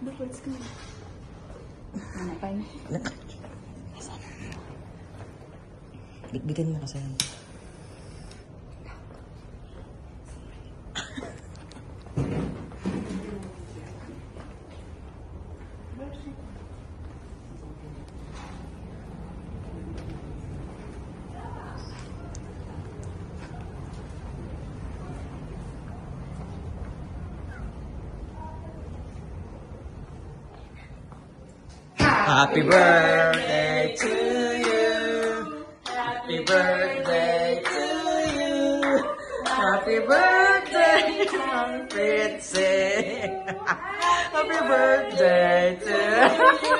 Backwards ka. Hanapay. Bitbitin mo kasi. Happy birthday to you. Happy birthday to you. Happy birthday, Fritzy. Happy birthday to you.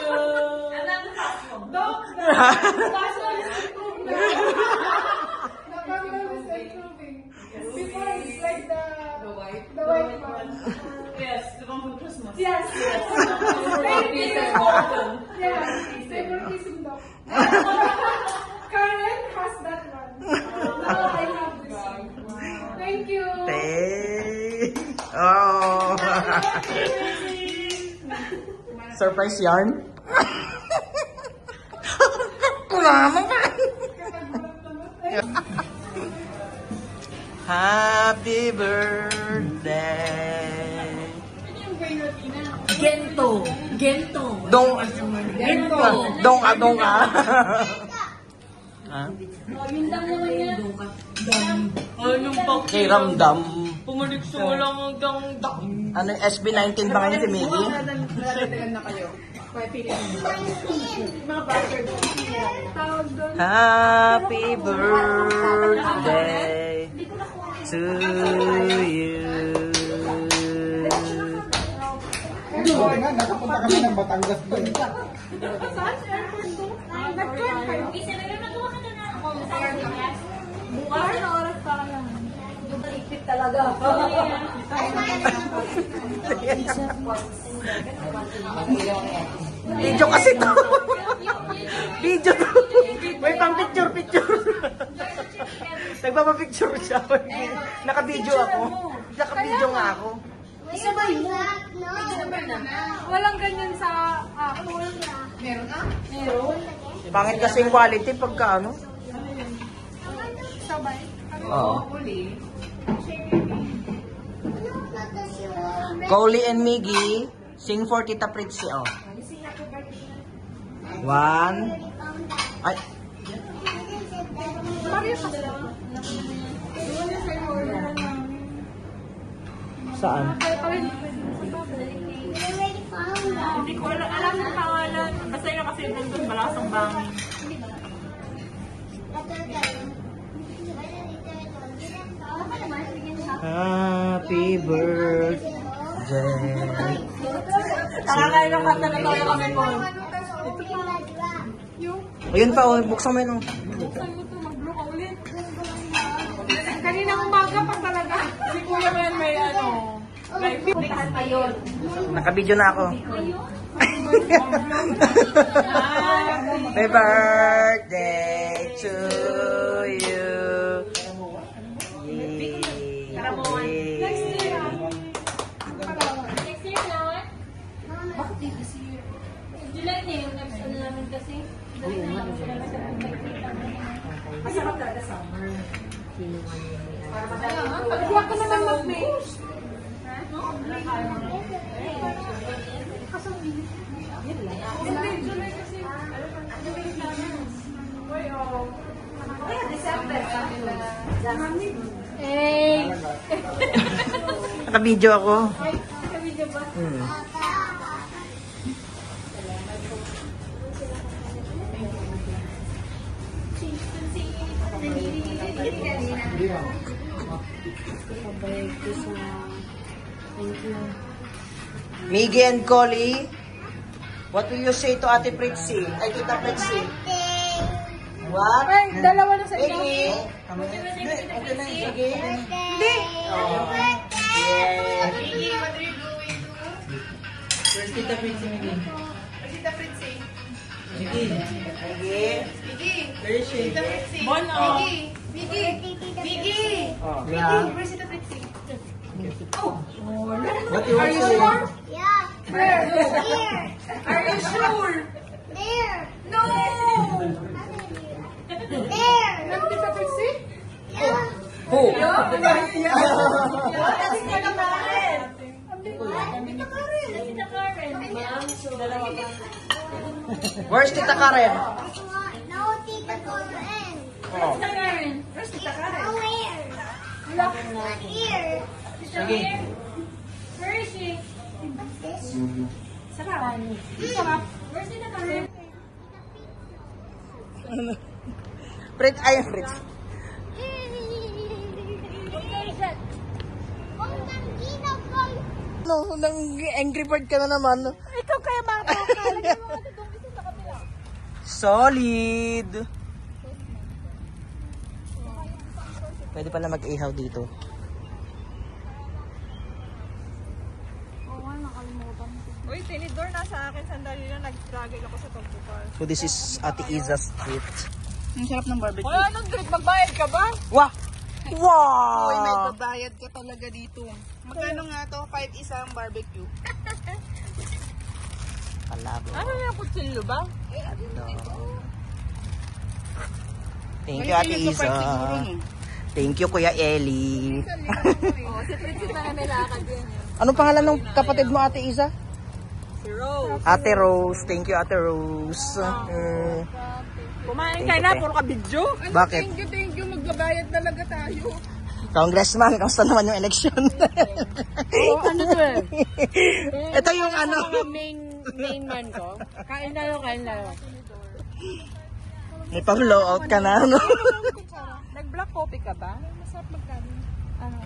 Before it's like the white one. Yes, the one for Christmas. Yes. Thank you. Yeah, favoritism dog. Karen has that one. Now I have this one. Thank you. Oh. Surprise yarn? Kulama pa. Happy birthday. Gento. Gento. Dong. Gento. Dong ka. Ha? Yun lang naman yan. Anong pang Kiramdam. pumalik sa walang hanggang dam. Ano yung SB19 ba ngayon si Miggy? Naradagan na kayo. Kaya pili mo. Mga bastard. Tawag doon. Happy birthday to you. Nakapunta kami ng Batangas ba eh. Saan? Airport to? Nag-train kayo? Bukas na oras para lang. Ipit talaga. Video kasi to. Video to. May pang picture. Nagpapapicture siya. Naka-video ako. Naka-video nga ako. Isabay mo. Walang ganyan sa Apple. Meron na? Meron. Pangit kasi yung quality pagka ano. Sabay. Oo. Coley and Miggy, sing for Tita Pritzy, oh. 1. Ay. Saan? Hindi ko alam yung pangalan. Basta yun kasi nandun balasang bangin. Happy birthday. Nakakain ng kanta na tayo kami po. Ayun pa, oh. Buksan mo yun, oh. Buksan mo ito, mag-blow ka ulit. Kanina umaga pa talaga. Si Kuya Man may ano. Like, Naka-video na ako. Happy birthday to you. Next year, Next year na? Bakit this year? July na yung next ano namin kasi. masarap talaga summer. Hindi ako naman mag-make. Hindi, July kasi. December. Hey! Naka-video ako. Video ba? Miggy and Coley, what will you say to Ate Pritzy? Ay, Tita Pritzy. What? Ay, dalawa na sa inyo. Miggy. Okay na, Miggy. Hindi. Yeah. Miggy, what are you doing? Where's Tita Pritzy, Miggy? Tita Fritzy. Miggy. Miggy. Where is she? Tita Fritzy. Bono. Miggy. Miggy. Oh, Miggy, where's Tita Fritzy? What you want to say? Are you sure? There. No! There. Tita Trixie? Yeah. Who? Where's Tita Karen? No, Tita Karen. Oh. Where's Tita Karen? Nowhere. Not here. Sige. Where is she? Sarap. Sarap. Where's Tita Karen? Fritz, ay, Fritz. No, nang angry bird ka na naman. Ikaw kaya makakakal. Solid. Pwede pala mag-ihaw dito. Uy, tinidor na sa akin. Sandali na nag-struggle ako sa pagbukas. So this is Ate Iza's treat. Ang sarap ng barbecue. Wala nang drink. Magbayad ka ba? Wah! Uy, may Wow! babayad ka talaga dito. Magkano nga to? 5 isang barbecue. Palabo. Ano yung kutsilyo ba? Thank you, Ate Iza. Thank you, Kuya Eli. Oo, si Princess na nilakad yan. Anong pangalan ng kapatid mo, Ate Iza? Si Rose. Ate Rose. Thank you, Ate Rose. Kumain ka na, puro ka video. Bakit? Thank you. Magbabayad talaga tayo. Congressman, kamusta naman yung election? Ano to eh? Ito yung ano. Main man ko. Kain tayo. May pang-blow out ka na, no? Nag-black coffee ka ba? Masarap magkano. Ano?